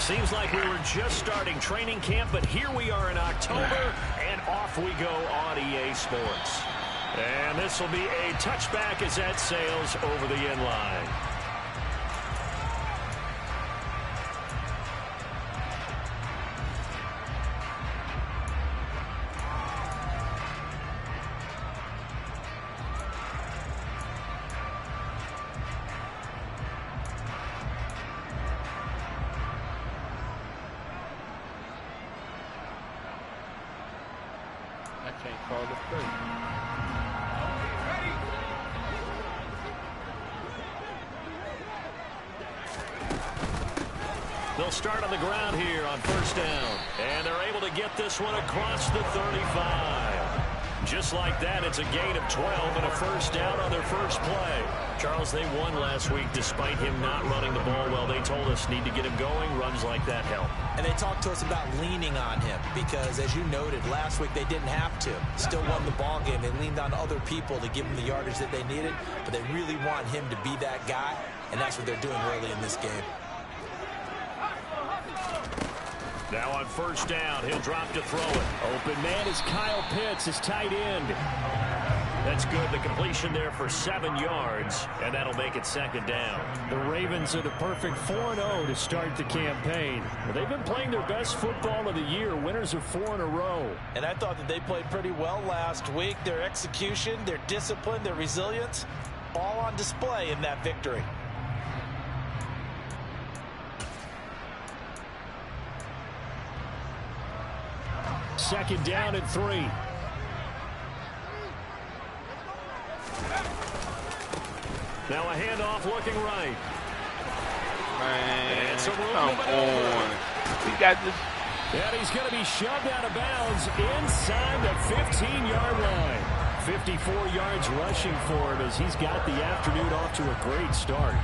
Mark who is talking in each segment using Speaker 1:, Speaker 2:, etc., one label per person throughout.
Speaker 1: Seems like we were just starting training camp, but here we are in October, and off we go on EA Sports. And this will be a touchback as that sails over the end line. They'll start on the ground here on first down. And they're able to get this one across the 35. Just like that, it's a gain of 12 and a first down on their first play. Charles, they won last week despite him not running the ball well. They told us need to get him going. Runs like that help.
Speaker 2: And they talked to us about leaning on him because, as you noted, last week they didn't have to. Still won the ball game. They leaned on other people to give him the yardage that they needed, but they really want him to be that guy, and that's what they're doing early in this game.
Speaker 1: Now on first down, he'll drop to throw it. Open man is Kyle Pitts, his tight end. That's good. The completion there for 7 yards, and that'll make it second down.
Speaker 3: The Ravens are the perfect 4-0 to start the campaign. Well, they've been playing their best football of the year. Winners of 4 in a row.
Speaker 2: And I thought that they played pretty well last week. Their execution, their discipline, their resilience, all on display in that victory.
Speaker 3: Second down and 3.
Speaker 1: Now a handoff looking right.
Speaker 4: Man, come on. We got this.
Speaker 3: And he's going to be shoved out of bounds inside the 15-yard line. 54 yards rushing for him as he's got the afternoon off to a great start.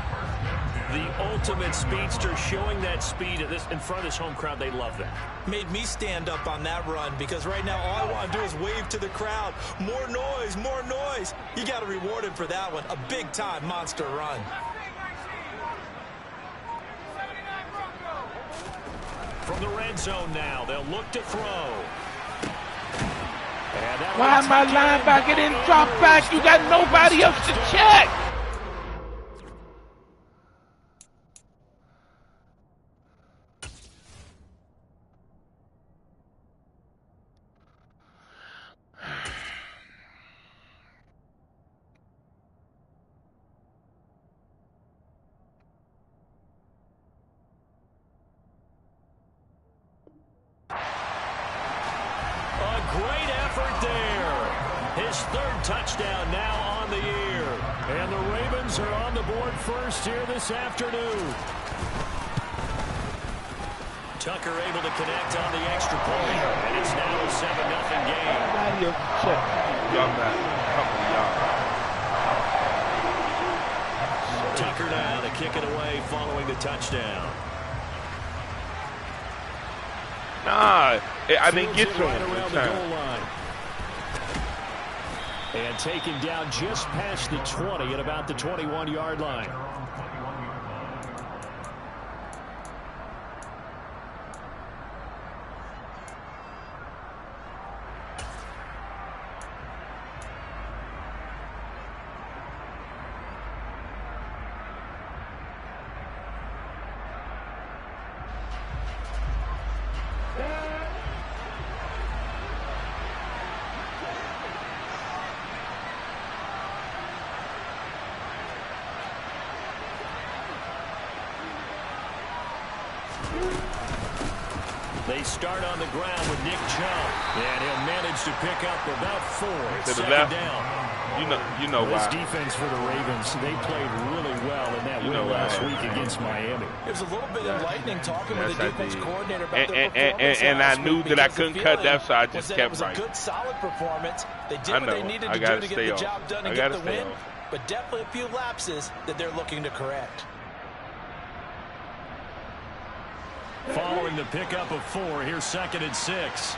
Speaker 1: The ultimate speedster, showing that speed in front of this home crowd. They love that.
Speaker 2: Made me stand up on that run because right now all I want to do is wave to the crowd. More noise, more noise. You got to reward him for that one. A big-time monster run.
Speaker 1: From the red zone now, they'll look to throw.
Speaker 4: Why my linebacker didn't drop back? You got nobody else to check.
Speaker 1: Touchdown now on the year.
Speaker 3: And the Ravens are on the board first here this afternoon.
Speaker 1: Tucker able to connect on the extra point. And it's now a 7-0 game. Tucker now to kick it away following the touchdown.
Speaker 4: Nah, I didn't get to him
Speaker 3: around the goal line. And taken down just past the 20 at about the 21-yard line.
Speaker 1: They start on the ground with Nick Chubb, and he'll manage to pick up about 4. It's second down.
Speaker 4: You know why.
Speaker 3: This defense for the Ravens, they played really well in that win last week against Miami.
Speaker 2: It was a little bit enlightening talking with the defense coordinator about their performance.
Speaker 4: And I knew that I couldn't cut that, so I just kept
Speaker 2: It was a good, solid performance. They did what they needed to do to get the job done and get the win, but definitely a few lapses that they're looking to correct.
Speaker 1: Following the pickup of 4, here's 2nd and 6.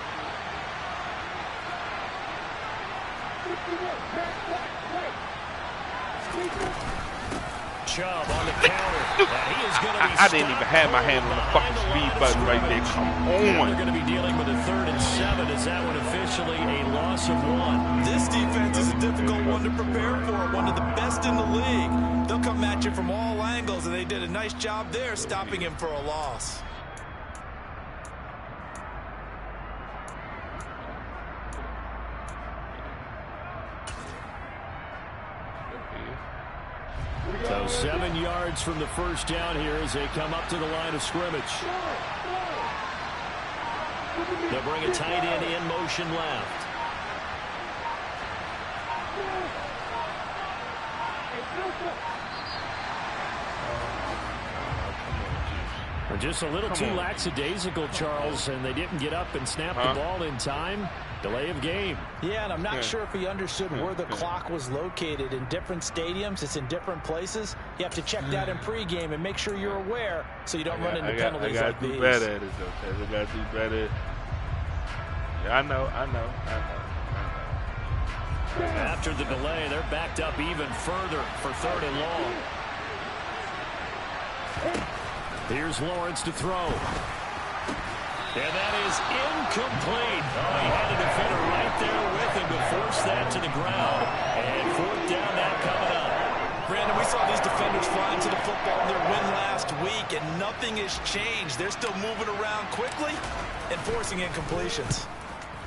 Speaker 1: Chubb on the counter. And he is going to be
Speaker 4: I didn't even have my hand on the fucking speed button right there. Come on.
Speaker 1: They're going to be dealing with a 3rd and 7. Is that one officially a loss of 1?
Speaker 2: This defense is a difficult one to prepare for. One of the best in the league. They'll come at you from all angles, and they did a nice job there stopping him for a loss.
Speaker 3: So 7 yards from the first down here as they come up to the line of scrimmage.
Speaker 1: They'll bring a tight end in motion left.
Speaker 3: Just a little too lackadaisical, Charles, and they didn't get up and snap the ball in time. Delay of game.
Speaker 2: Yeah, and I'm not sure if he understood where the clock was located. In different stadiums, it's in different places. You have to check that in pregame and make sure you're aware so you don't run into penalties like these.
Speaker 4: I got to do better at it, though, Tez. I got to do better. Yeah, I know.
Speaker 1: After the delay, they're backed up even further for 3rd and long.
Speaker 3: Here's Lawrence to throw.
Speaker 1: And that is incomplete. Oh, he had a defender right there with him to force that to the ground. And 4th down now coming up.
Speaker 2: Brandon, we saw these defenders flying to the football in their win last week, and nothing has changed. They're still moving around quickly and forcing incompletions.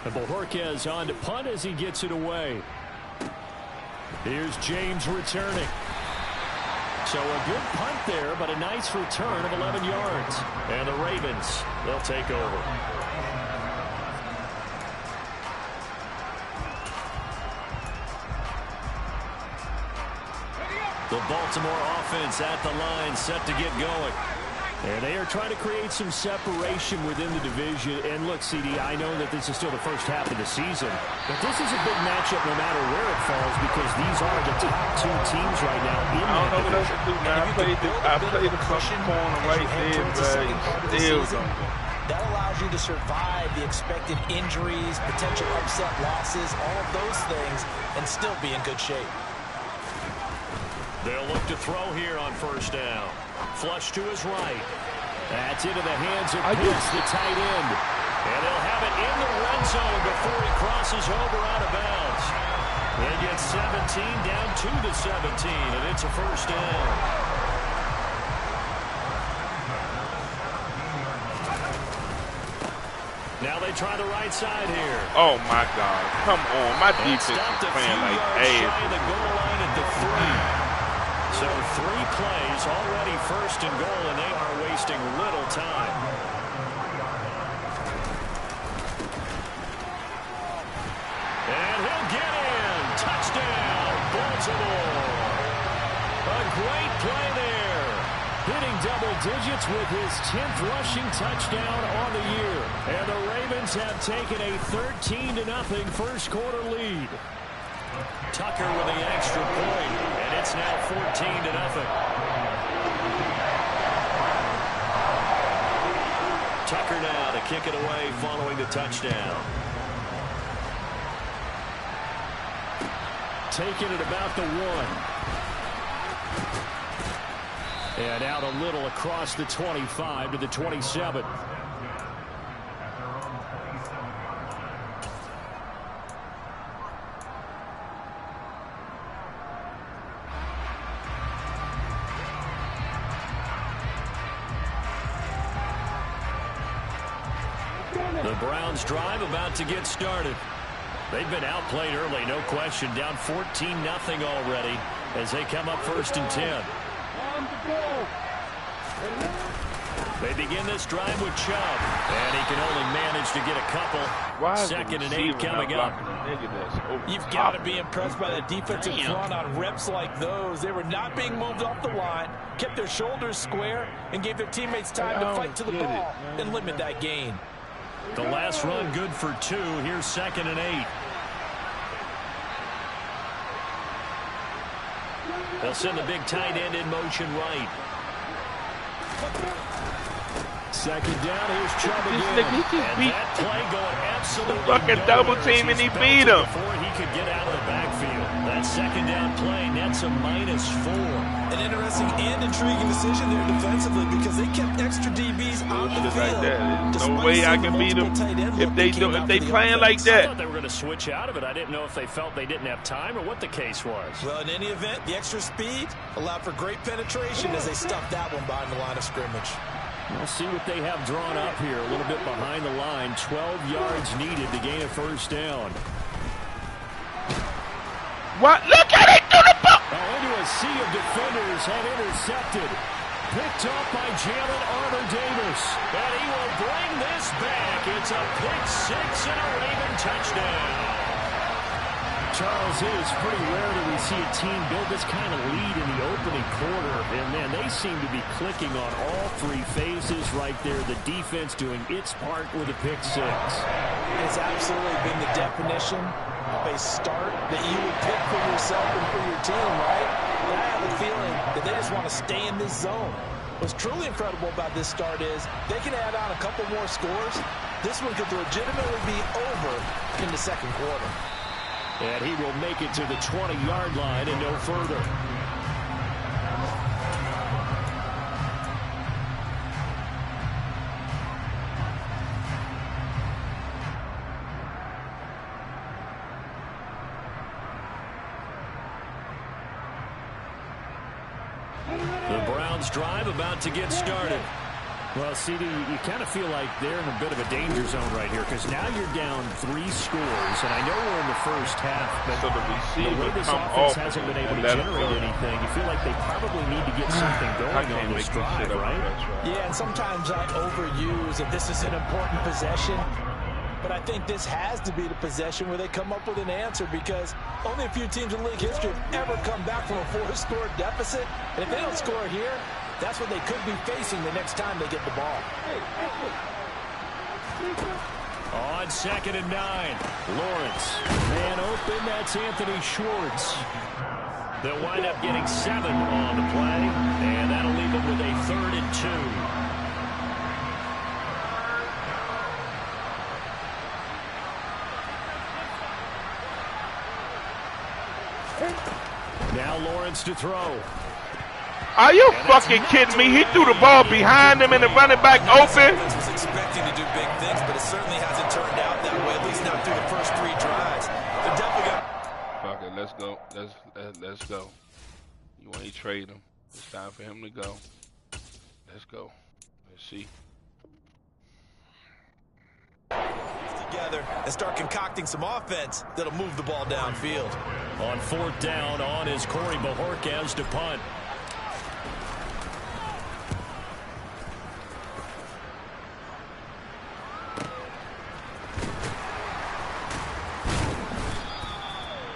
Speaker 3: And Bojorquez on to punt as he gets it away. Here's James returning. So a good punt there, but a nice return of 11 yards.
Speaker 1: And the Ravens, they'll take over. The Baltimore offense at the line, set to get going.
Speaker 3: And they are trying to create some separation within the division. And look, CD, I know that this is still the first half of the season, but this is a big matchup no matter where it falls because these are the top 2 teams right now in
Speaker 4: I don't know what else
Speaker 3: division.
Speaker 4: to do, man. I played the fucking corner right there, but still don't.
Speaker 2: That allows you to survive the expected injuries, potential upset losses, all of those things, and still be in good shape.
Speaker 1: They'll look to throw here on 1st down. Flush to his right.
Speaker 3: That's into the hands of Pitts, the tight end.
Speaker 1: And they'll have it in the red zone before he crosses over out of bounds. They get 17 down to the 17, and it's a 1st down. Now they try the right side here.
Speaker 4: Oh, my God. Come on. My defense is playing like ass.
Speaker 1: The goal line at the 3. So 3 plays already 1st and goal, and they are wasting little time. And he'll get in. Touchdown, Baltimore. A great play there.
Speaker 3: Hitting double digits with his 10th rushing touchdown on the year. And the Ravens have taken a 13-0 first quarter lead.
Speaker 1: Tucker with the extra point, and it's now 14-0. Tucker now to kick it away following the touchdown.
Speaker 3: Taking it about the 1. And out a little across the 25 to the 27.
Speaker 1: The Browns drive about to get started. They've been outplayed early, no question. Down 14-0 already as they come up 1st and 10. They begin this drive with Chubb, and he can only manage to get a couple. 2nd and 8 coming up.
Speaker 2: You've got to be impressed by the defensive front on reps like those. They were not being moved off the line, kept their shoulders square, and gave their teammates time to fight to the ball and limit that gain.
Speaker 1: The last run good for 2. Here's 2nd and 8. They'll send the big tight end in motion right.
Speaker 3: 2nd down. Here's Chubb
Speaker 4: This
Speaker 3: again.
Speaker 4: nigga, he just
Speaker 1: And
Speaker 4: beat
Speaker 1: that play going absolutely
Speaker 4: fucking double team, and he beat him.
Speaker 1: before he could get out of the backfield. That second down play nets a -4.
Speaker 2: An interesting and intriguing decision there defensively because they kept extra DBs on the field.
Speaker 4: Like that. There's no way I can beat them if they playing like that.
Speaker 1: I thought they were going to switch out of it. I didn't know if they felt they didn't have time or what the case was.
Speaker 2: Well, in any event, the extra speed allowed for great penetration as they stuffed that one behind the line of scrimmage.
Speaker 3: We'll see what they have drawn up here. A little bit behind the line. 12 yards needed to gain a first down.
Speaker 4: What? Look at it! Do the ball!
Speaker 3: Into a sea of defenders have intercepted. Picked up by Jalen Armour-Davis.
Speaker 1: And he will bring this back. It's a pick six and a Raven touchdown.
Speaker 3: Charles, it is pretty rare that we see a team build this kind of lead in the opening quarter. And, man, they seem to be clicking on all three phases right there. The defense doing its part with a pick six.
Speaker 2: It's absolutely been the definition of a start that you would pick for yourself and for your team, right? But I have a feeling that they just want to stay in this zone. What's truly incredible about this start is they can add on a couple more scores. This one could legitimately be over in the second quarter.
Speaker 3: And he will make it to the 20-yard line and no further.
Speaker 1: The Browns drive about to get started.
Speaker 3: Well, CD, you kind of feel like they're in a bit of a danger zone right here because now you're down 3 scores, and I know we're in the first half, but
Speaker 4: So
Speaker 3: the way this offense hasn't been able to generate anything, you feel like they probably need to get something going on this drive, right?
Speaker 2: Yeah, and sometimes I overuse that this is an important possession, but I think this has to be the possession where they come up with an answer because only a few teams in league history have ever come back from a 4-score deficit, and if they don't score here, that's what they could be facing the next time they get the ball.
Speaker 1: On 2nd and 9, Lawrence.
Speaker 3: Man open, that's Anthony Schwartz.
Speaker 1: They'll wind up getting 7 on the play, and that'll leave them with a 3rd and 2. Now Lawrence to throw.
Speaker 4: Are you fucking kidding me? He threw the ball behind him and the running back open.
Speaker 2: Was expecting to do big things, but it certainly hasn't turned out that way, at least not through the first 3 drives. They're definitely got...
Speaker 4: Fuck it, let's go. Let's go. You want to trade him. It's time for him to go. Let's go. Let's see.
Speaker 2: Together and start concocting some offense that'll move the ball downfield.
Speaker 1: On 4th down, on is Corey Bojorquez to punt.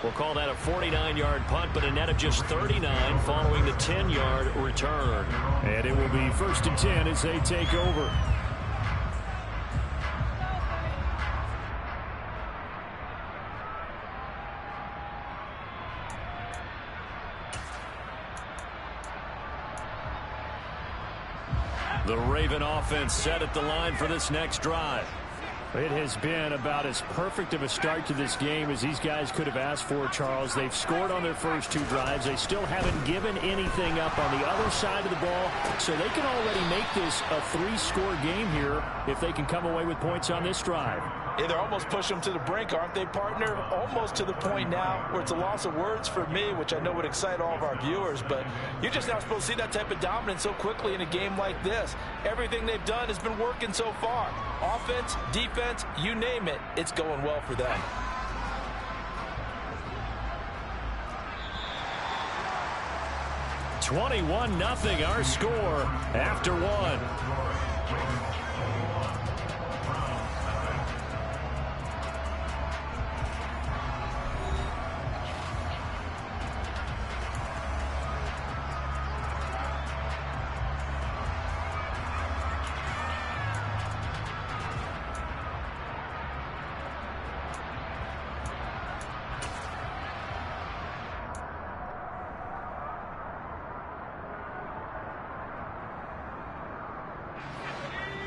Speaker 1: We'll call that a 49-yard punt, but a net of just 39 following the 10-yard return.
Speaker 3: And it will be 1st and 10 as they take over.
Speaker 1: The Raven offense set at the line for this next drive.
Speaker 3: It has been about as perfect of a start to this game as these guys could have asked for, Charles. They've scored on their first 2 drives. They still haven't given anything up on the other side of the ball, so they can already make this a 3-score game here if they can come away with points on this drive.
Speaker 2: Yeah, they're almost pushing them to the brink, aren't they, partner? Almost to the point now where it's a loss of words for me, which I know would excite all of our viewers, but you're just not supposed to see that type of dominance so quickly in a game like this. Everything they've done has been working so far. Offense, defense, you name it, it's going well for them.
Speaker 1: $21-0 our score after 1.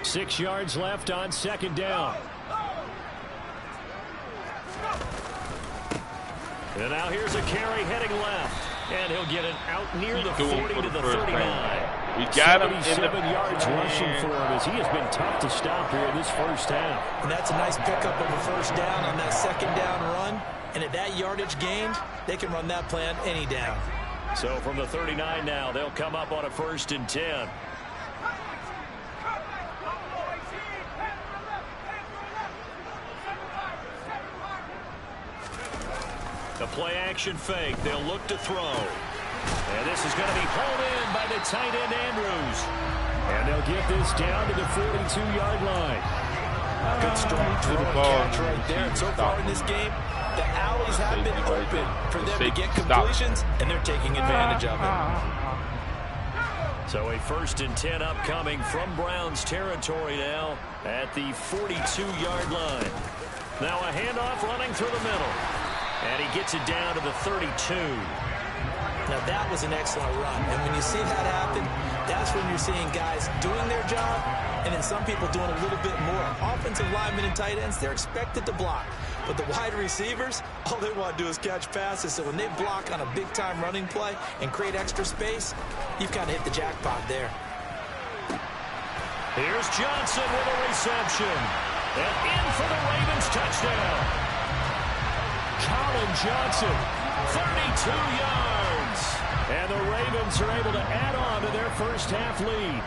Speaker 1: Six yards left on 2nd down. And now here's a carry heading left. And he'll get it out near the 40 to the 39.
Speaker 4: We got him in the
Speaker 3: 77 yards rushing for him as he has been tough to stop here in this first half.
Speaker 2: And that's a nice pickup of a first down on that second down run. And at that yardage gained, they can run that play on any down.
Speaker 1: So from the 39 now, they'll come up on a 1st and 10. The play action fake. They'll look to throw. And this is going to be hauled in by the tight end Andrews.
Speaker 3: And they'll get this down to the 42-yard line.
Speaker 2: Good strong throw and catch right there. And so far in this game, the alleys have been open for them to get completions, and they're taking advantage of it.
Speaker 1: So a 1st and 10 upcoming from Browns territory now at the 42-yard line. Now a handoff running through the middle. And he gets it down to the 32.
Speaker 2: Now that was an excellent run. And when you see that happen, that's when you're seeing guys doing their job and then some people doing a little bit more. Offensive linemen and tight ends, they're expected to block. But the wide receivers, all they want to do is catch passes. So when they block on a big-time running play and create extra space, you've kind of hit the jackpot there.
Speaker 1: Here's Johnson with a reception. And in for the Ravens touchdown. Colin Johnson, 32 yards. And the Ravens are able to add on to their first half lead.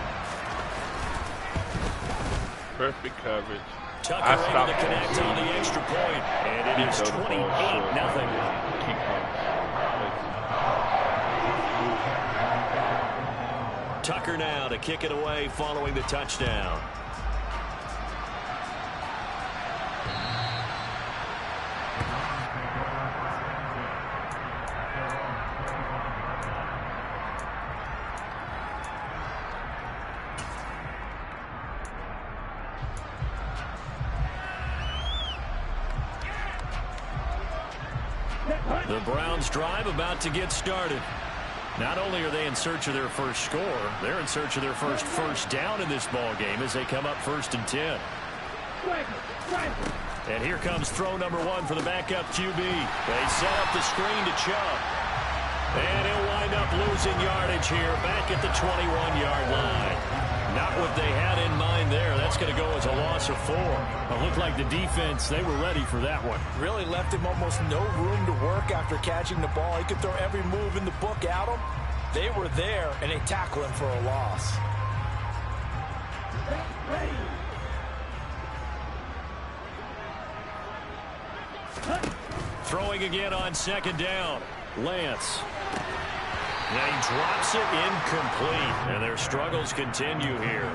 Speaker 4: Perfect coverage.
Speaker 1: Tucker able to connect on the extra point. And it is 28-0. Tucker now to kick it away following the touchdown. The Browns drive about to get started. Not only are they in search of their first score, they're in search of their first down in this ball game as they come up 1st and 10. And here comes throw number 1 for the backup QB. They set up the screen to Chubb. And he'll wind up losing yardage here back at the 21-yard line. Not what they had in mind there. That's going to go as a loss of 4.
Speaker 3: It looked like the defense, they were ready for that one.
Speaker 2: Really left him almost no room to work after catching the ball. He could throw every move in the book at him. They were there, and they tackled him for a loss.
Speaker 1: Throwing again on 2nd down. Lance. And he drops it incomplete. And their struggles continue here.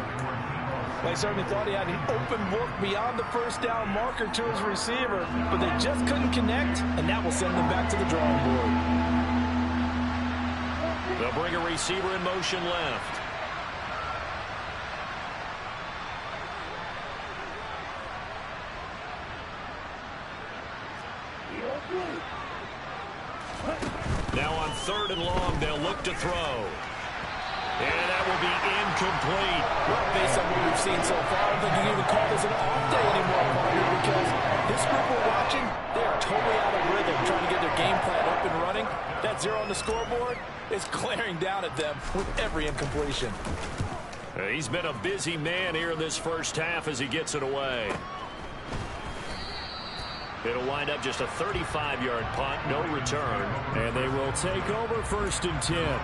Speaker 2: They certainly thought he had an open look beyond the first down marker to his receiver, but they just couldn't connect, and that will send them back to the drawing board.
Speaker 1: They'll bring a receiver in motion left. Now on 3rd and long, they'll look to throw. And that will be incomplete.
Speaker 2: Well, based on what we've seen so far, I don't think you can even call this an off day anymore, partner, because this group we're watching, they are totally out of rhythm trying to get their game plan up and running. That 0 on the scoreboard is glaring down at them with every incompletion.
Speaker 1: He's been a busy man here in this first half as he gets it away. It'll wind up just a 35-yard punt, no return.
Speaker 3: And they will take over 1st and 10.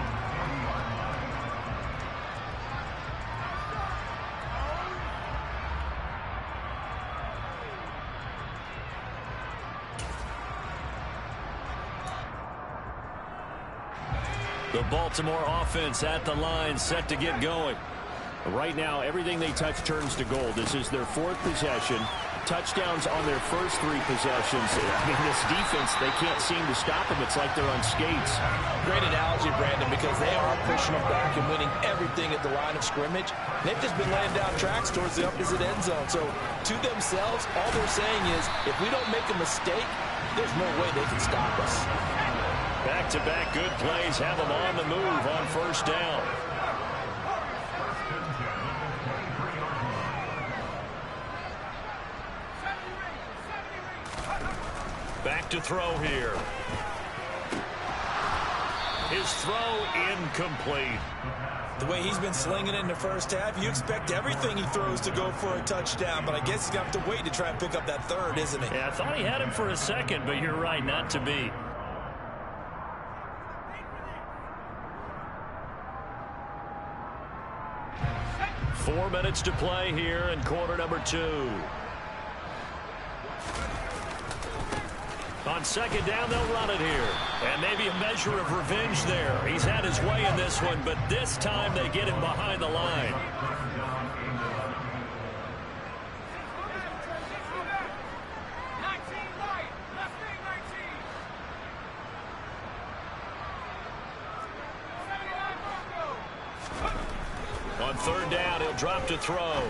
Speaker 1: The Baltimore offense at the line, set to get going.
Speaker 3: Right now, everything they touch turns to gold. This is their 4th possession. Touchdowns on their first 3 possessions. I mean, this defense, they can't seem to stop them. It's like they're on skates.
Speaker 2: Great analogy, Brandon, because they are pushing them back and winning everything at the line of scrimmage. They've just been laying down tracks towards the opposite end zone. So, to themselves, all they're saying is, if we don't make a mistake, there's no way they can stop us.
Speaker 1: Back-to-back good plays have them on the move on 1st down. Back to throw here. His throw incomplete.
Speaker 2: The way he's been slinging it in the first half, you expect everything he throws to go for a touchdown, but I guess he's going to have to wait to try and pick up that third, isn't he?
Speaker 3: Yeah, I thought he had him for a second, but you're right, not to be.
Speaker 1: Four minutes to play here in quarter number 2. On second down, they'll run it here. And maybe a measure of revenge there. He's had his way in this one, but this time they get him behind the line. On third down, he'll drop to throw.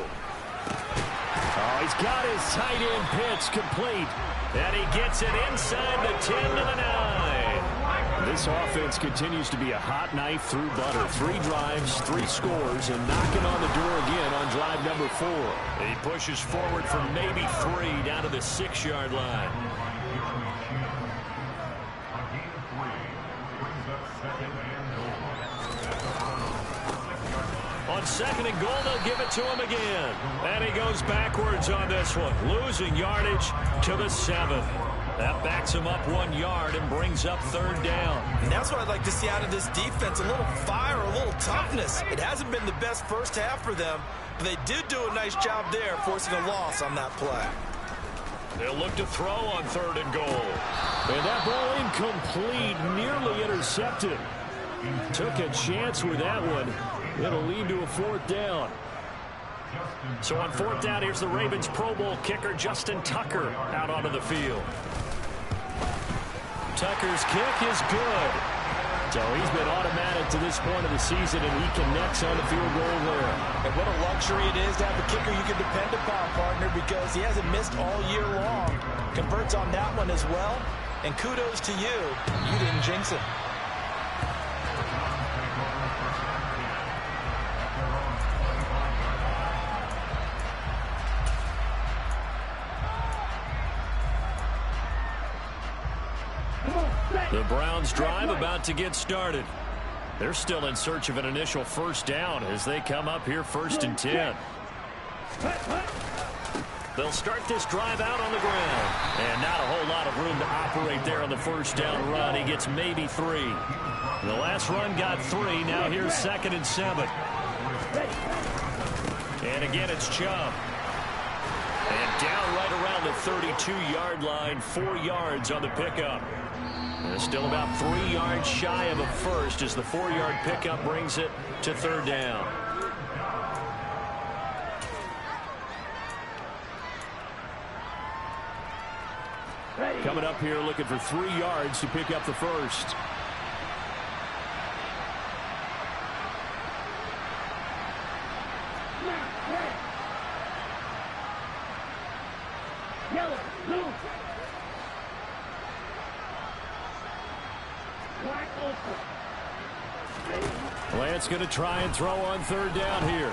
Speaker 3: Oh, he's got his tight end pitch complete.
Speaker 1: And he gets it inside the 10 to the 9.
Speaker 3: This offense continues to be a hot knife through butter. 3 drives, 3 scores, and knocking on the door again on drive number 4.
Speaker 1: He pushes forward for maybe 3 down to the 6-yard line. On second and goal, they'll give it to him again. And he goes backwards on this one, losing yardage to the 7. That backs him up 1 yard and brings up third down.
Speaker 2: And that's what I'd like to see out of this defense, a little fire, a little toughness. It hasn't been the best first half for them, but they did do a nice job there, forcing a loss on that play.
Speaker 1: They'll look to throw on third and goal.
Speaker 3: And that ball incomplete, nearly intercepted. Took a chance with that one. It'll lead to a fourth down.
Speaker 1: So on fourth down, here's the Ravens Pro Bowl kicker, Justin Tucker, out onto the field. Tucker's kick is good.
Speaker 3: So he's been automatic to this point of the season, and he connects on the field goal there.
Speaker 2: And what a luxury it is to have a kicker you can depend upon, partner, because he hasn't missed all year long. Converts on that one as well. And kudos to you. You didn't jinx it.
Speaker 1: The Browns drive about to get started. They're still in search of an initial first down as they come up here first and 10. They'll start this drive out on the ground. And not a whole lot of room to operate there on the first down run. He gets maybe 3. The last run got 3. Now here's second and 7. And again, it's Chubb. And down right around the 32-yard line, 4 yards on the pickup. And still about 3 yards shy of a first as the 4-yard pickup brings it to third down.
Speaker 3: Coming up here looking for 3 yards to pick up the first.
Speaker 5: Yellow, blue.
Speaker 3: Lance going to try and throw on third down here.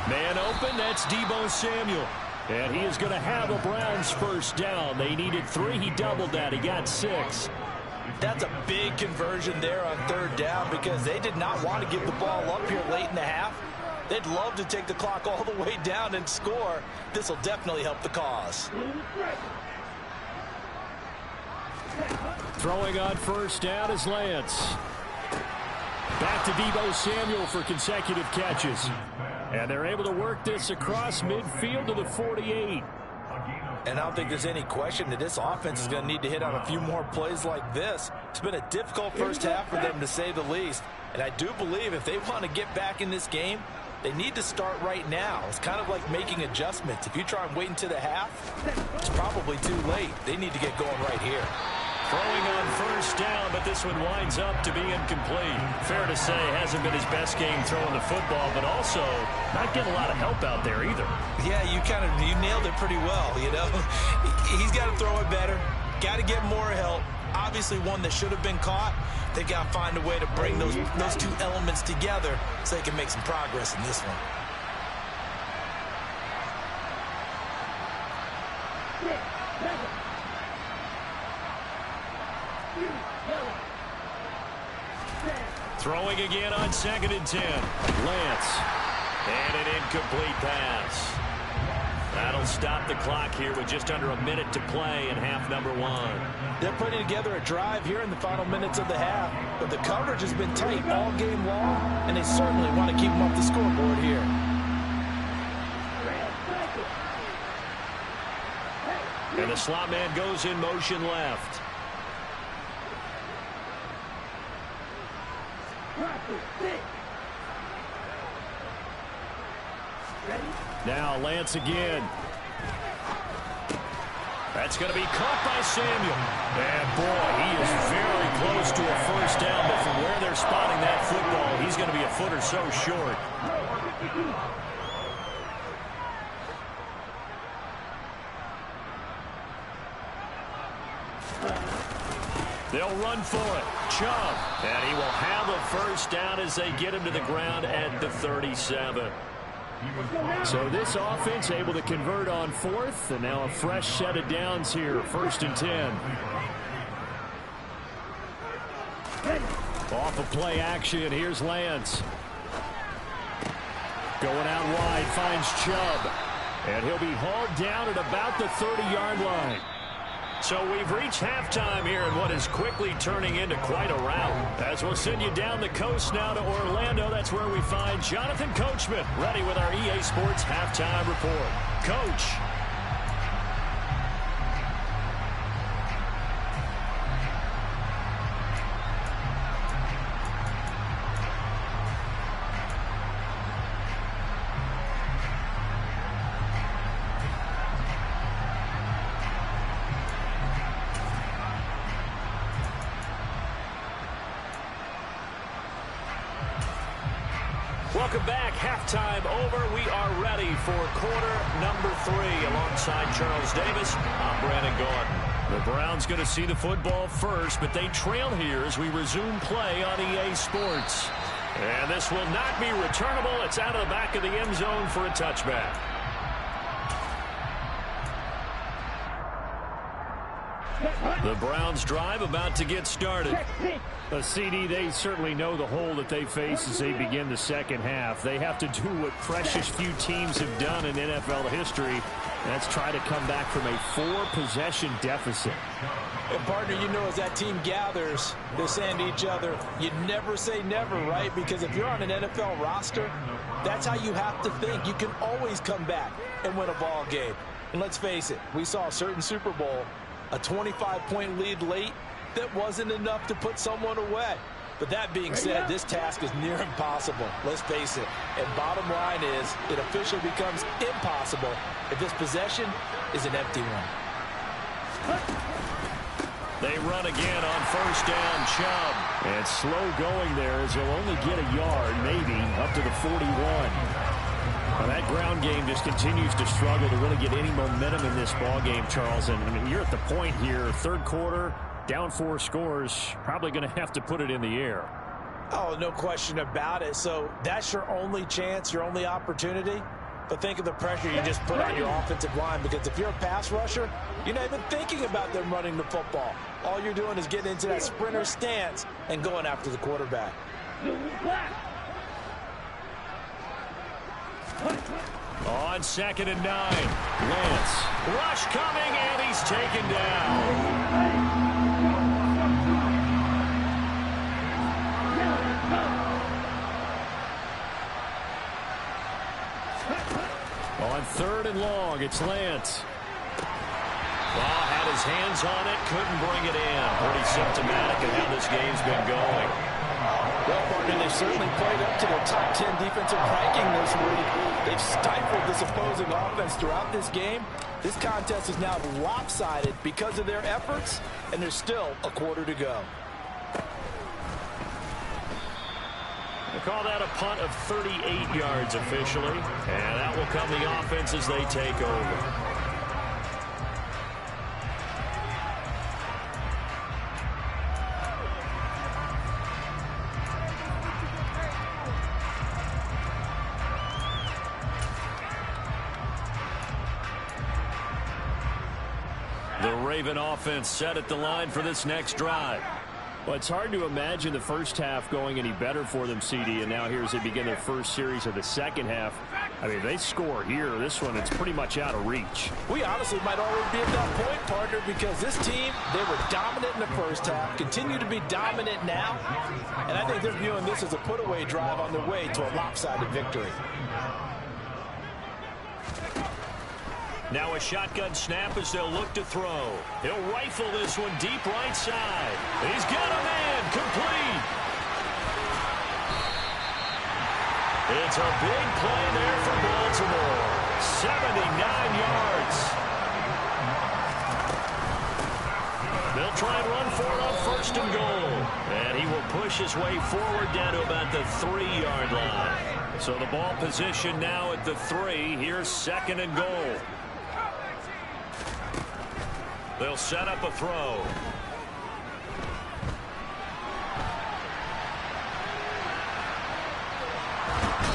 Speaker 1: Man open, that's Deebo Samuel.
Speaker 3: And he is going to have a Browns first down. They needed 3. He doubled that. He got 6.
Speaker 2: That's a big conversion there on third down because they did not want to give the ball up here late in the half. They'd love to take the clock all the way down and score. This will definitely help the cause.
Speaker 3: Throwing on first down is Lance. Back to Deebo Samuel for consecutive catches. And they're able to work this across midfield to the 48.
Speaker 2: And I don't think there's any question that this offense is going to need to hit on a few more plays like this. It's been a difficult first half for them, to say the least. And I do believe if they want to get back in this game, they need to start right now. It's kind of like making adjustments. If you try and wait until the half, it's probably too late. They need to get going right here.
Speaker 1: Throwing on first down, but this one winds up to be incomplete. Fair to say, hasn't been his best game throwing the football, but also not getting a lot of help out there either.
Speaker 2: Yeah, you nailed it pretty well, you know. He's got to throw it better. Got to get more help. Obviously one that should have been caught. They got to find a way to bring those two elements together so they can make some progress in this one.
Speaker 1: again on 2nd and 10.
Speaker 3: Lance.
Speaker 1: And an incomplete pass. That'll stop the clock here with just under a minute to play in half number 1.
Speaker 2: They're putting together a drive here in the final minutes of the half, but the coverage has been tight all game long, and they certainly want to keep them off the scoreboard here.
Speaker 1: And the slot man goes in motion left.
Speaker 3: Now Lance again.
Speaker 1: That's going to be caught by Samuel. And boy, he is very close to a first down, but from where they're spotting that football, he's going to be a foot or so short. They'll run for it. Chubb. And he will have a first down as they get him to the ground at the 37.
Speaker 3: So this offense able to convert on 4th, and now a fresh set of downs here, 1st and 10. Off of play action, here's Lance. Going out wide, finds Chubb. And he'll be hauled down at about the 30-yard line.
Speaker 1: So we've reached halftime here in what is quickly turning into quite a rout. As we'll send you down the coast now to Orlando, that's where we find Jonathan Coachman ready with our EA Sports Halftime Report. Coach. Welcome back. Halftime over. We are ready for quarter number 3. Alongside Charles Davis, I'm Brandon Gaudin. The Browns going to see the football first, but they trail here as we resume play on EA Sports. And this will not be returnable. It's out of the back of the end zone for a touchback. The Browns drive about to get started.
Speaker 3: A CD, they certainly know the hole that they face as they begin the second half. They have to do what precious few teams have done in NFL history, and that's try to come back from a 4-possession deficit.
Speaker 2: And partner, you know, as that team gathers, they're saying to each other, you never say never, right? Because if you're on an NFL roster, that's how you have to think. You can always come back and win a ball game. And let's face it, we saw a certain Super Bowl, a 25-point lead late, that wasn't enough to put someone away. But that being said, this task is near impossible. Let's face it. And bottom line is, it officially becomes impossible if this possession is an empty one.
Speaker 1: They run again on first down. Chubb.
Speaker 3: And slow going there as he'll only get a yard, maybe, up to the 41. Well, that ground game just continues to struggle to really get any momentum in this ball game, Charles. And I mean, you're at the point here, third quarter, down 4 scores, probably going to have to put it in the air.
Speaker 2: Oh, no question about it. So that's your only chance, your only opportunity. But think of the pressure you just put on your offensive line, because if you're a pass rusher, you're not even thinking about them running the football. All you're doing is getting into that sprinter stance and going after the quarterback.
Speaker 1: On 2nd and 9, Lance. Rush coming, and he's taken down. On 3rd and long, it's Lance. Well, had his hands on it, couldn't bring it in. Pretty symptomatic of how this game's been going.
Speaker 2: Well, partner, they've certainly played up to their top 10 defensive ranking this week. They've stifled this opposing offense throughout this game. This contest is now lopsided because of their efforts, and there's still a quarter to go.
Speaker 1: They call that a punt of 38 yards officially, and that will come the offense as they take over. The Raven offense set at the line for this next drive.
Speaker 3: Well, it's hard to imagine the first half going any better for them, CD, and now here as they begin their first series of the second half. I mean, they score here. This one, it's pretty much out of reach.
Speaker 2: We honestly might already be at that point, partner, because this team, they were dominant in the first half, continue to be dominant now, and I think they're viewing this as a put-away drive on their way to a lopsided victory.
Speaker 1: Now a shotgun snap as they'll look to throw. He'll rifle this one deep right side. He's got a man complete. It's a big play there for Baltimore. 79 yards. They'll try and run for it on first and goal. And he will push his way forward down to about the 3-yard line. So the ball position now at the 3. Here's second and goal. They'll set up a throw.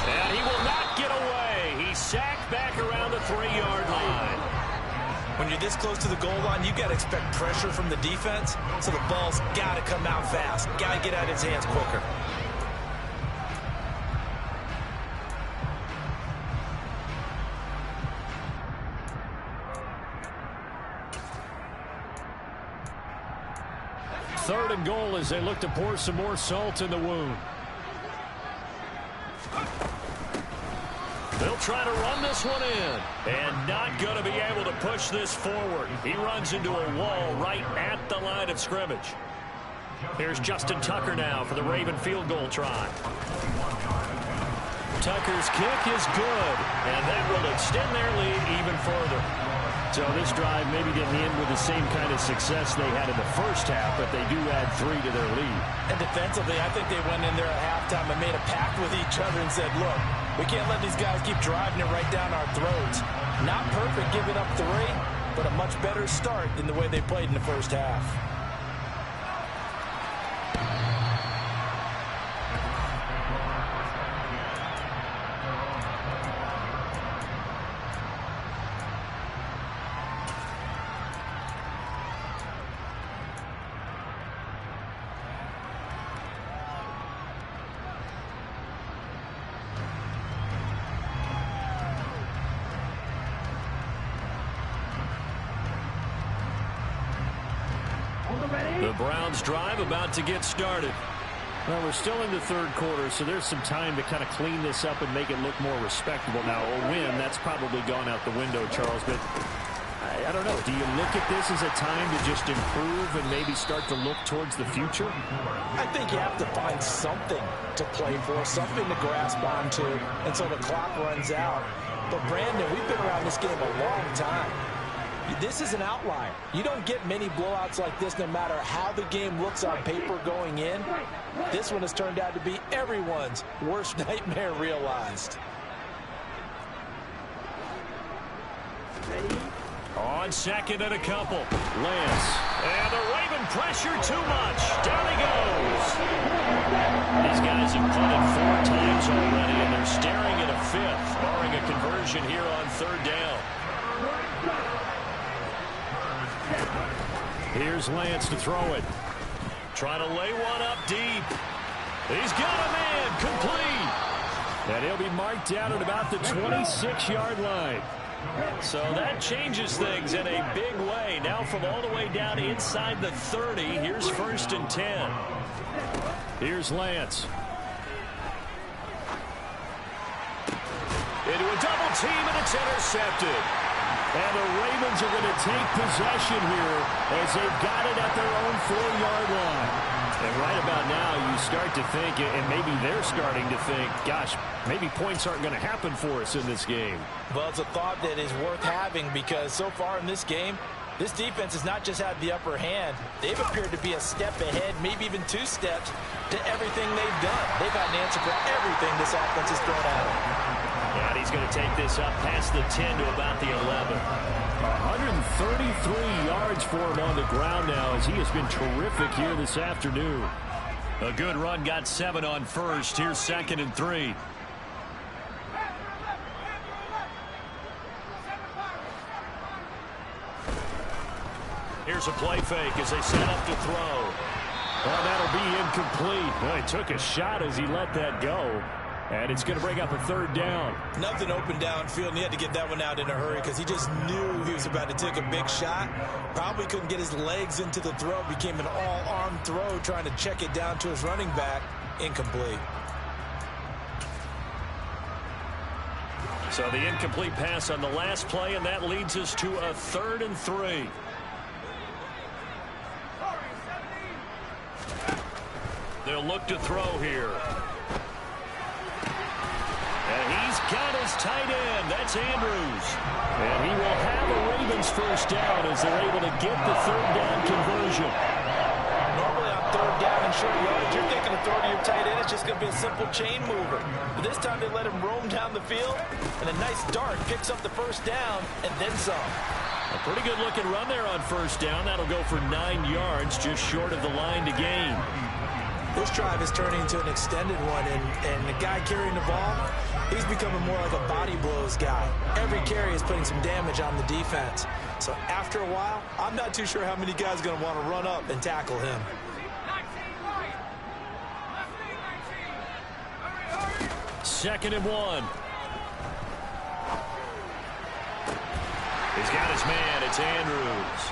Speaker 1: And he will not get away. He's sacked back around the 3-yard line.
Speaker 2: When you're this close to the goal line, you've got to expect pressure from the defense, so the ball's got to come out fast. Got to get out of his hands quicker.
Speaker 3: Third and goal as they look to pour some more salt in the wound.
Speaker 1: They'll try to run this one in. And not going to be able to push this forward. He runs into a wall right at the line of scrimmage. Here's Justin Tucker now for the Raven field goal try. Tucker's kick is good. And that will extend their lead even further.
Speaker 3: So this drive maybe didn't end with the same kind of success they had in the first half, but they do add 3 to their lead.
Speaker 2: And defensively, I think they went in there at halftime and made a pact with each other and said, look, we can't let these guys keep driving it right down our throats. Not perfect giving up 3, but a much better start than the way they played in the first half.
Speaker 1: The Browns drive about to get started.
Speaker 3: Well, we're still in the third quarter, so there's some time to kind of clean this up and make it look more respectable. Now, a win, that's probably gone out the window, Charles, but I don't know. Do you look at this as a time to just improve and maybe start to look towards the future?
Speaker 2: I think you have to find something to play for, something to grasp onto until the clock runs out. But, Brandon, we've been around this game a long time. This is an outlier. You don't get many blowouts like this no matter how the game looks on paper going in. This one has turned out to be everyone's worst nightmare realized.
Speaker 1: On second and a couple. Lance. And the Raven pressure too much. Down he goes. These guys have punted 4 times already, and they're staring at a 5th, barring a conversion here on third down.
Speaker 3: Here's Lance to throw it.
Speaker 1: Trying to lay one up deep. He's got a man complete.
Speaker 3: And he'll be marked down at about the 26-yard line.
Speaker 1: So that changes things in a big way. Now from all the way down inside the 30, here's first and 10.
Speaker 3: Here's Lance.
Speaker 1: Into a double team, and it's intercepted.
Speaker 3: And the Ravens are going to take possession here as they've got it at their own 4-yard line. And right about now, you start to think, and maybe they're starting to think, gosh, maybe points aren't going to happen for us in this game.
Speaker 2: Well, it's a thought that is worth having because so far in this game, this defense has not just had the upper hand. They've appeared to be a step ahead, maybe even 2 steps to everything they've done. They've had an answer for everything this offense has thrown at them.
Speaker 1: And he's going to take this up past the 10 to about the 11.
Speaker 3: 133 yards for him on the ground now as he has been terrific here this afternoon.
Speaker 1: A good run, got 7 on first. Here's second and 3. Here's a play fake as they set up to throw.
Speaker 3: Well, that'll be incomplete. Well, he took a shot as he let that go. And it's going to bring up a third down.
Speaker 2: Nothing open downfield, and he had to get that one out in a hurry because he just knew he was about to take a big shot. Probably couldn't get his legs into the throw. Became an all-arm throw trying to check it down to his running back. Incomplete.
Speaker 1: So the incomplete pass on the last play, and that leads us to a 3rd and 3. They'll look to throw here. And he's got his tight end. That's Andrews. And he will have a Ravens first down as they're able to get the 3rd down conversion.
Speaker 2: Normally on 3rd down and short yardage, you're thinking of throwing to your tight end. It's just going to be a simple chain mover. But this time they let him roam down the field, and a nice dart picks up the first down and then some.
Speaker 1: A pretty good looking run there on first down. That'll go for 9 yards, just short of the line to gain.
Speaker 2: This drive is turning into an extended one, and the guy carrying the ball, he's becoming more like a body blows guy. Every carry is putting some damage on the defense. So after a while, I'm not too sure how many guys are going to want to run up and tackle him.
Speaker 1: Second and 1. He's got his man. It's Andrews.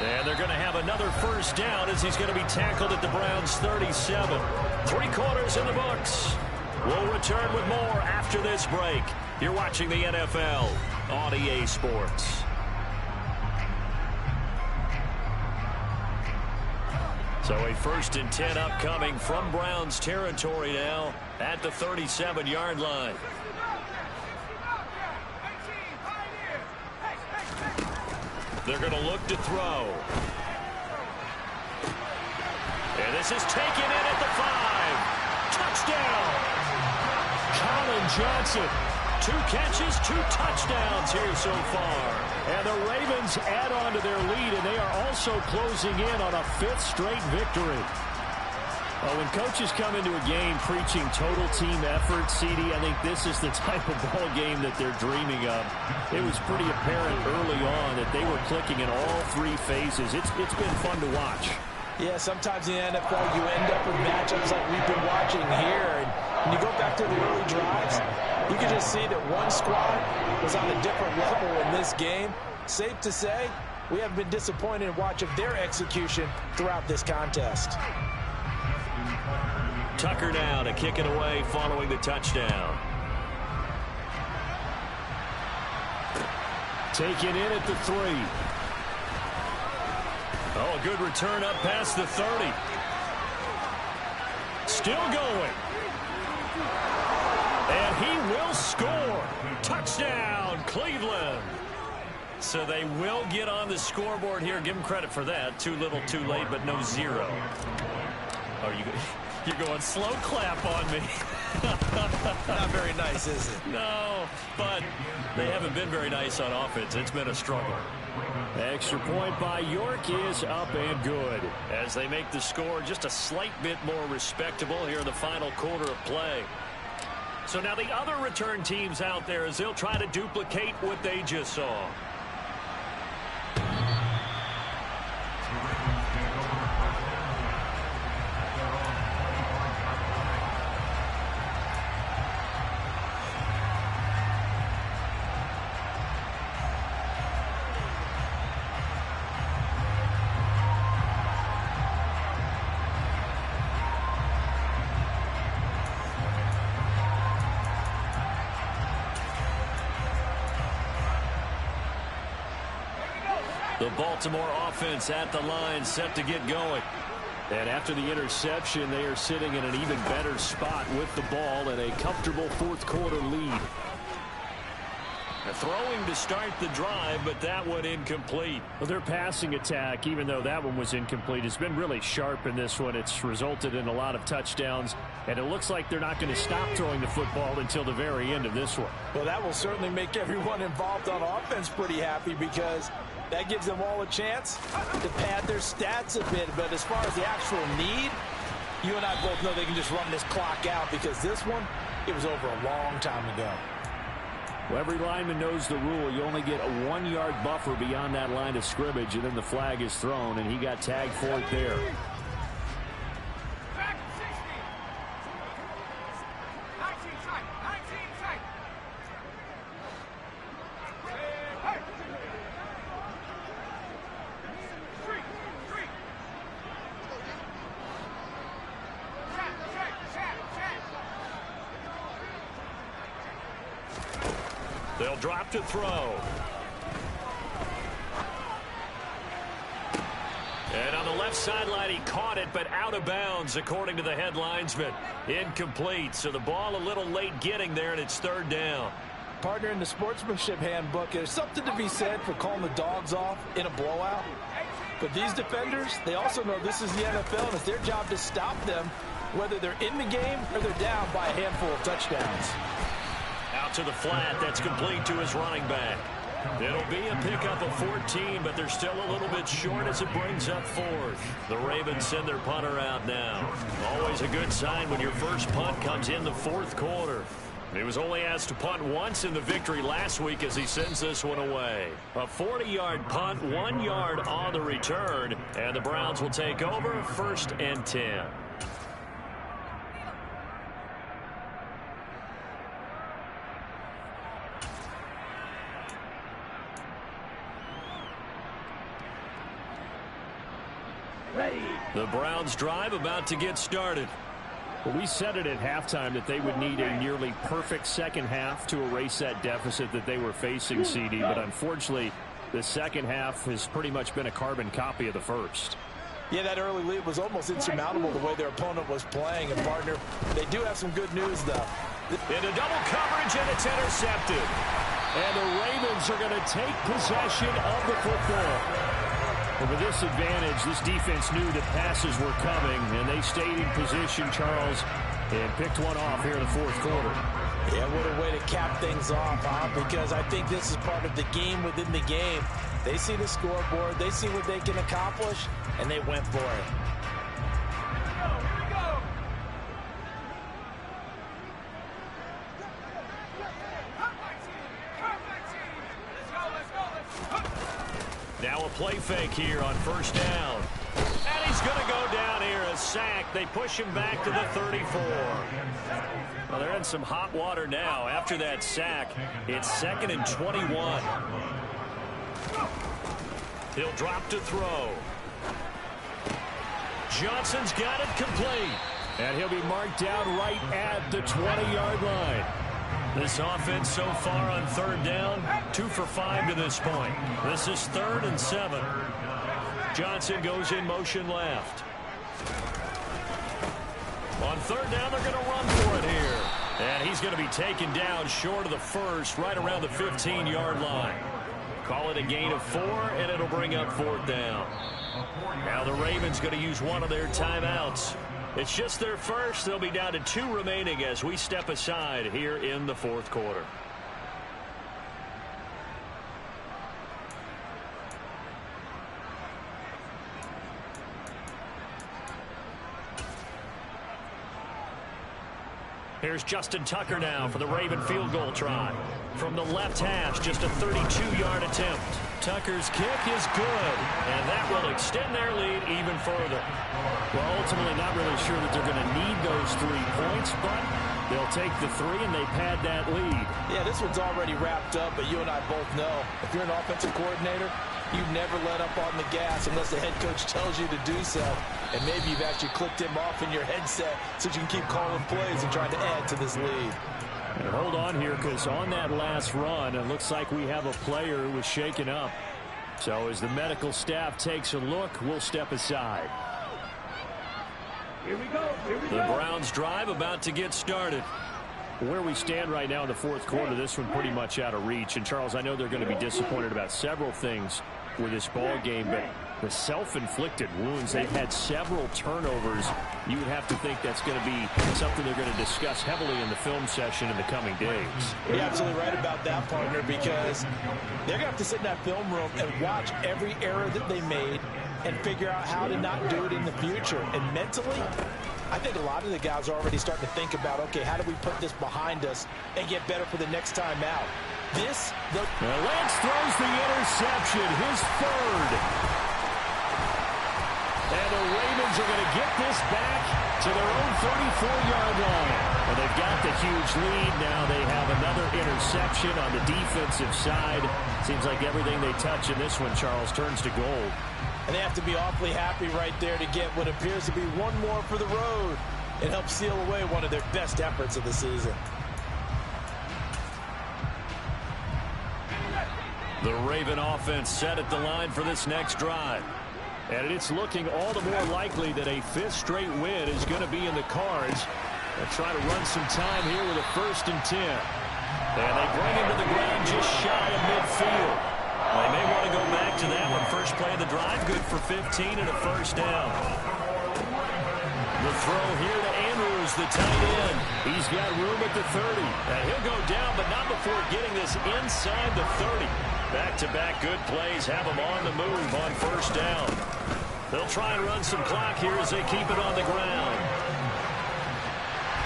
Speaker 1: And they're going to have another first down as he's going to be tackled at the Browns' 37. 3 quarters in the books. We'll return with more after this break. You're watching the NFL on EA Sports. So a 1st and 10 upcoming from Browns territory now at the 37-yard line. They're going to look to throw. And this is taken in at the 5. Touchdown. Colin Johnson. 2 catches, 2 touchdowns here so far. And the Ravens add on to their lead, and they are also closing in on a 5th straight victory. Well, when coaches come into a game preaching total team effort, CD, I think this is the type of ball game that they're dreaming of. It was pretty apparent early on that they were clicking in all 3 phases. It's been fun to watch.
Speaker 2: Yeah, sometimes in the NFL you end up with matchups like we've been watching here. And when you go back to the early drives, you can just see that one squad was on a different level in this game. Safe to say, we haven't been disappointed in watching their execution throughout this contest.
Speaker 1: Tucker now to kick it away following the touchdown. Taken in at the 3. Oh, a good return up past the 30. Still going. And he will score. Touchdown, Cleveland. So they will get on the scoreboard here. Give them credit for that. Too little, too late, but no 0. Oh, you're going slow clap on me.
Speaker 2: Not very nice, is it?
Speaker 1: No, but they haven't been very nice on offense. It's been a struggle. Extra point by York is up and good as they make the score just a slight bit more respectable here in the final quarter of play. So now the other return teams out there as they'll try to duplicate what they just saw. The Baltimore offense at the line set to get going. And after the interception, they are sitting in an even better spot with the ball and a comfortable 4th quarter lead. Throwing to start the drive, but that one incomplete.
Speaker 3: Well, their passing attack, even though that one was incomplete, has been really sharp in this one. It's resulted in a lot of touchdowns, and it looks like they're not going to stop throwing the football until the very end of this one.
Speaker 2: Well, that will certainly make everyone involved on offense pretty happy because that gives them all a chance to pad their stats a bit. But as far as the actual need, you and I both know they can just run this clock out because this one, it was over a long time ago.
Speaker 3: Well, every lineman knows the rule. You only get a 1-yard buffer beyond that line of scrimmage, and then the flag is thrown, and he got tagged for it there.
Speaker 1: They'll drop to throw. And on the left sideline, he caught it, but out of bounds, according to the head linesman. Incomplete, so the ball a little late getting there, and it's third down.
Speaker 2: Partner, in the sportsmanship handbook, there's something to be said for calling the dogs off in a blowout. But these defenders, they also know this is the NFL, and it's their job to stop them, whether they're in the game or they're down by a handful of touchdowns.
Speaker 1: Out to the flat, that's complete to his running back. It'll be a pickup of 14, but they're still a little bit short as it brings up fourth. The Ravens send their punter out now. Always a good sign when your first punt comes in the fourth quarter. He was only asked to punt once in the victory last week as he sends this one away. A 40-yard punt, 1 yard on the return, and the Browns will take over 1st and 10. The Browns drive about to get started.
Speaker 3: Well, we said it at halftime that they would need a nearly perfect second half to erase that deficit that they were facing, CD. But unfortunately, the second half has pretty much been a carbon copy of the first.
Speaker 2: Yeah, that early lead was almost insurmountable the way their opponent was playing. And, partner, they do have some good news, though.
Speaker 1: Into double coverage, and it's intercepted.
Speaker 3: And the Ravens are going to take possession of the football. And with this advantage, this defense knew that passes were coming, and they stayed in position, Charles, and picked one off here in the fourth quarter.
Speaker 2: Yeah, what a way to cap things off, huh? Because I think this is part of the game within the game. They see the scoreboard, they see what they can accomplish, and they went for it.
Speaker 1: Now a play fake here on first down. And he's going to go down here, a sack. They push him back to the 34. Well, they're in some hot water now. After that sack, it's 2nd and 21. He'll drop to throw. Johnson's got it complete.
Speaker 3: And he'll be marked down right at the 20-yard line.
Speaker 1: This offense so far on third down, 2 for 5 to this point. This is 3rd and 7. Johnson goes in motion left. On third down, they're going to run for it here. And he's going to be taken down short of the first, right around the 15-yard line. Call it a gain of 4, and it'll bring up 4th down. Now the Ravens going to use one of their timeouts. It's just their first. They'll be down to 2 remaining as we step aside here in the fourth quarter. Here's Justin Tucker now for the Raven field goal try. From the left hash, just a 32-yard attempt. Tucker's kick is good, and that will extend their lead even further.
Speaker 3: Well, ultimately not really sure that they're going to need those 3 points, but they'll take the 3 and they pad that lead.
Speaker 2: Yeah, this one's already wrapped up, but you and I both know if you're an offensive coordinator, you never let up on the gas unless the head coach tells you to do so. And maybe you've actually clicked him off in your headset so you can keep calling plays and trying to add to this lead.
Speaker 3: And hold on here, because on that last run, it looks like we have a player who was shaken up. So as the medical staff takes a look, we'll step aside.
Speaker 1: Here we go. The Browns drive about to get started.
Speaker 3: Where we stand right now in the fourth quarter, this one pretty much out of reach. And, Charles, I know they're going to be disappointed about several things with this ball game, but the self-inflicted wounds, they've had several turnovers. You would have to think that's going to be something they're going to discuss heavily in the film session in the coming days.
Speaker 2: You're absolutely right about that, partner, because they're going to have to sit in that film room and watch every error that they made and figure out how to not do it in the future. And mentally, I think a lot of the guys are already starting to think about, okay, how do we put this behind us and get better for the next time out?
Speaker 3: Lance throws the interception, his 3rd. And the Ravens are going to get this back to their own 34-yard line. And they've got the huge lead now. They have another interception on the defensive side. Seems like everything they touch in this one, Charles, turns to gold.
Speaker 2: And they have to be awfully happy right there to get what appears to be one more for the road and help seal away one of their best efforts of the season.
Speaker 1: The Raven offense set at the line for this next drive.
Speaker 3: And it's looking all the more likely that a 5th straight win is going to be in the cards. They'll try to run some time here with a 1st and 10. And they bring him to the ground just shy of midfield. They may want to go back to that one. First play of the drive, good for 15 and a 1st down. The throw here to Andrews, the tight end. He's got room at the 30. And he'll go down, but not before getting this inside the 30. Back-to-back good plays have him on the move on 1st down. They'll try and run some clock here as they keep it on the ground.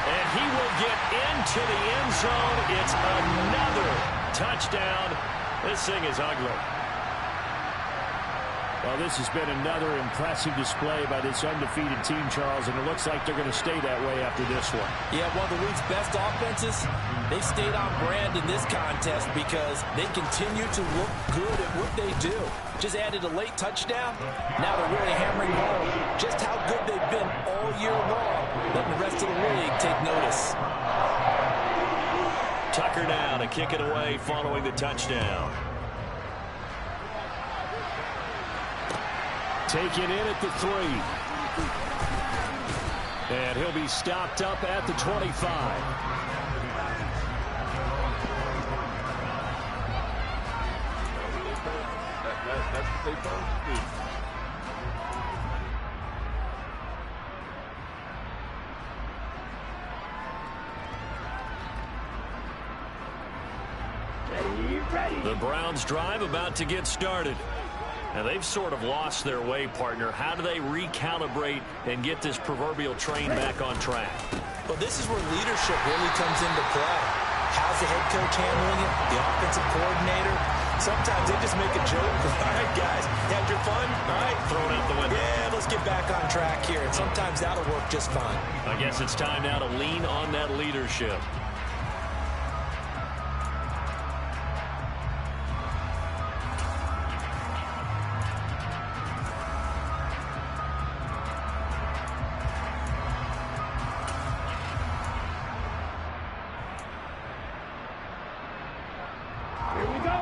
Speaker 3: And he will get into the end zone. It's another touchdown. This thing is ugly. Well, this has been another impressive display by this undefeated team, Charles, and it looks like they're going to stay that way after this one.
Speaker 2: Yeah, one of the league's best offenses, they stayed on brand in this contest because they continue to look good at what they do. Just added a late touchdown. Now they're really hammering home just how good they've been all year long, letting the rest of the league take notice.
Speaker 1: Tucker now to kick it away following the touchdown.
Speaker 3: Take it in at the 3. And he'll be stopped up at the 25.
Speaker 4: That's what they supposed to do.
Speaker 1: The Browns drive about to get started. Now, they've sort of lost their way, partner. How do they recalibrate and get this proverbial train back on track?
Speaker 2: Well, this is where leadership really comes into play. How's the head coach handling it? The offensive coordinator? Sometimes they just make a joke. All right, guys, had your fun? All right.
Speaker 1: Throw it out the window.
Speaker 2: Yeah, let's get back on track here. And sometimes that'll work just fine.
Speaker 1: I guess it's time now to lean on that leadership.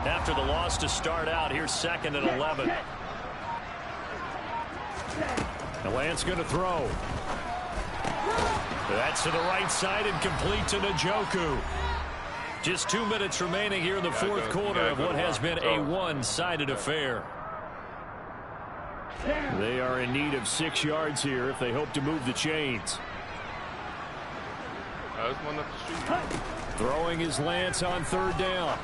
Speaker 1: After the loss to start out, here's 2nd and 11.
Speaker 3: And Lance going to throw. That's to the right side and complete to Njoku.
Speaker 1: Just 2 minutes remaining here in the 4th quarter of what has been a one-sided affair.
Speaker 3: They are in need of 6 yards here if they hope to move the chains.
Speaker 4: There's one up the street.
Speaker 3: Throwing is Lance on 3rd down.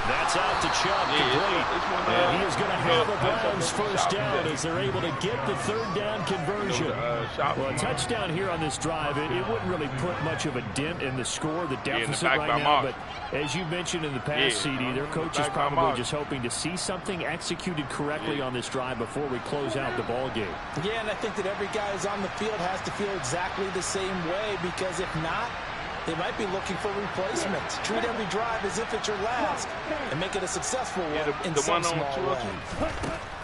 Speaker 1: That's out to Chubb, complete.
Speaker 3: And he is going to have a Browns 1st down as they're able to get the 3rd down conversion. Well, a touchdown here on this drive, it wouldn't really put much of a dent in the score, the deficit right now. But as you mentioned in the past, CD, their coach is probably just hoping to see something executed correctly on this drive before we close out the ball game.
Speaker 2: Yeah, and I think that every guy who's on the field has to feel exactly the same way, because if not, they might be looking for replacements. Treat every drive as if it's your last and make it a successful one in some small way.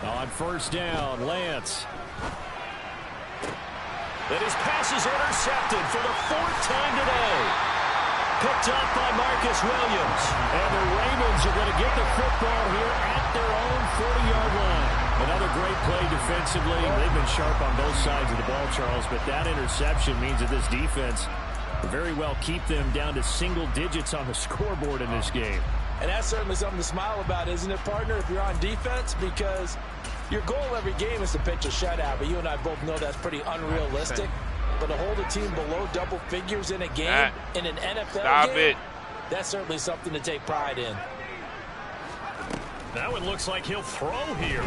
Speaker 3: On 1st down, Lance.
Speaker 1: And his pass is intercepted for the 4th time today. Picked up by Marcus Williams.
Speaker 3: And the Ravens are going to get the football here at their own 40-yard line. Another great play defensively. They've been sharp on both sides of the ball, Charles, but that interception means that this defense very well keep them down to single digits on the scoreboard in this game.
Speaker 2: And that's certainly something to smile about, isn't it, partner, if you're on defense? Because your goal every game is to pitch a shutout, but you and I both know that's pretty unrealistic. But to hold a team below double figures in a game, in an NFL game, that's certainly something to take pride in.
Speaker 1: That one looks like he'll throw here.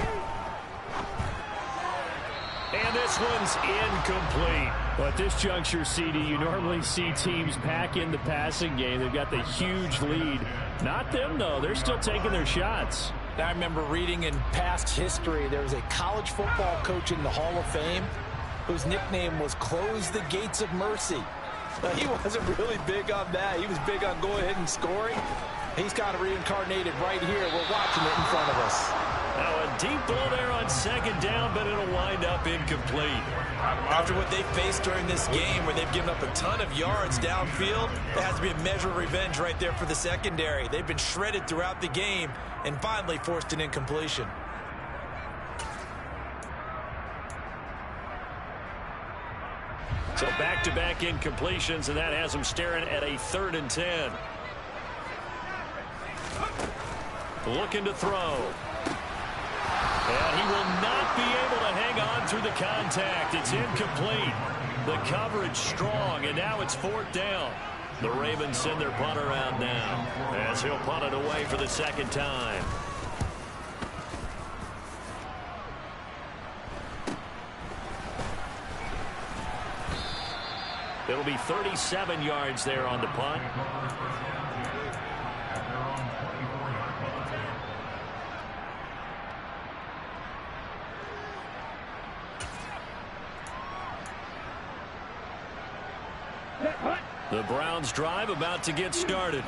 Speaker 1: And this one's incomplete.
Speaker 3: Well, at this juncture, CD, you normally see teams pack in the passing game. They've got the huge lead. Not them, though. They're still taking their shots.
Speaker 2: I remember reading in past history, there was a college football coach in the Hall of Fame whose nickname was Close the Gates of Mercy. Now, he wasn't really big on that. He was big on go ahead and scoring. He's kind of reincarnated right here. We're watching it in front of us.
Speaker 1: Now a deep ball there on second down, but it'll wind up incomplete.
Speaker 2: After what they faced during this game where they've given up a ton of yards downfield, there has to be a measure of revenge right there for the secondary. They've been shredded throughout the game and finally forced an incompletion.
Speaker 1: So back-to-back incompletions, and that has them staring at a 3rd and 10. Looking to throw. And he will not be able to hang on through the contact. It's incomplete. The coverage strong, and now it's 4th down. The Ravens send their punter out now as he'll punt it away for the 2nd time. It'll be 37 yards there on the punt. The Browns drive about to get started.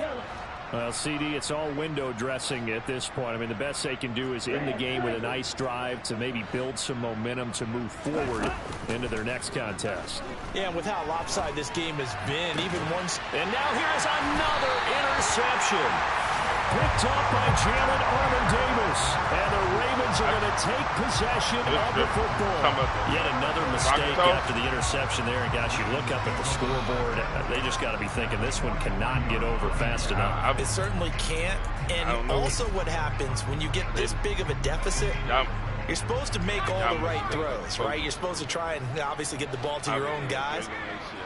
Speaker 3: Well, CD, it's all window dressing at this point. I mean, the best they can do is end the game with a nice drive to maybe build some momentum to move forward into their next contest.
Speaker 2: Yeah, and with how lopsided this game has been, even once.
Speaker 1: And now here's another interception. Picked up by Jalen Armour-Davis. And the Ravens are going to take possession of the football. Yet another mistake after the interception there. And, gosh, you look up at the scoreboard. They just got to be thinking this one cannot get over fast enough.
Speaker 2: It certainly can't. And also what happens when you get this big of a deficit, you're supposed to make all the right throws, right? You're supposed to try and obviously get the ball to your own guys.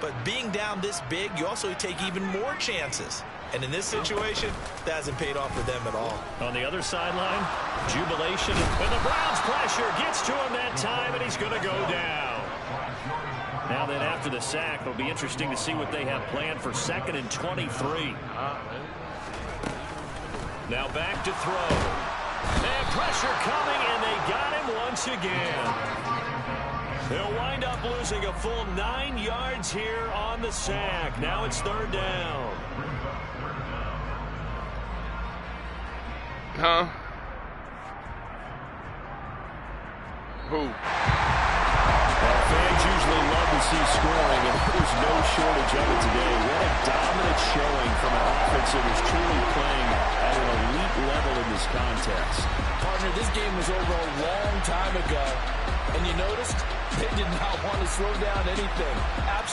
Speaker 2: But being down this big, you also take even more chances. And in this situation, that hasn't paid off for them at all.
Speaker 1: On the other sideline, jubilation. And the Browns pressure gets to him that time, and he's going to go down. Now then, after the sack, it'll be interesting to see what they have planned for 2nd and 23. Now back to throw. And pressure coming, and they got him once again. They'll wind up losing a full 9 yards here on the sack. Now it's 3rd down.
Speaker 4: Huh? Who?
Speaker 3: Well, fans usually love to see scoring, and there's no shortage of it today. What a dominant showing from an offense that was truly playing at an elite level in this contest.
Speaker 2: Partner, this game was over a long time ago, and you noticed they did not want to slow down anything. Absolutely.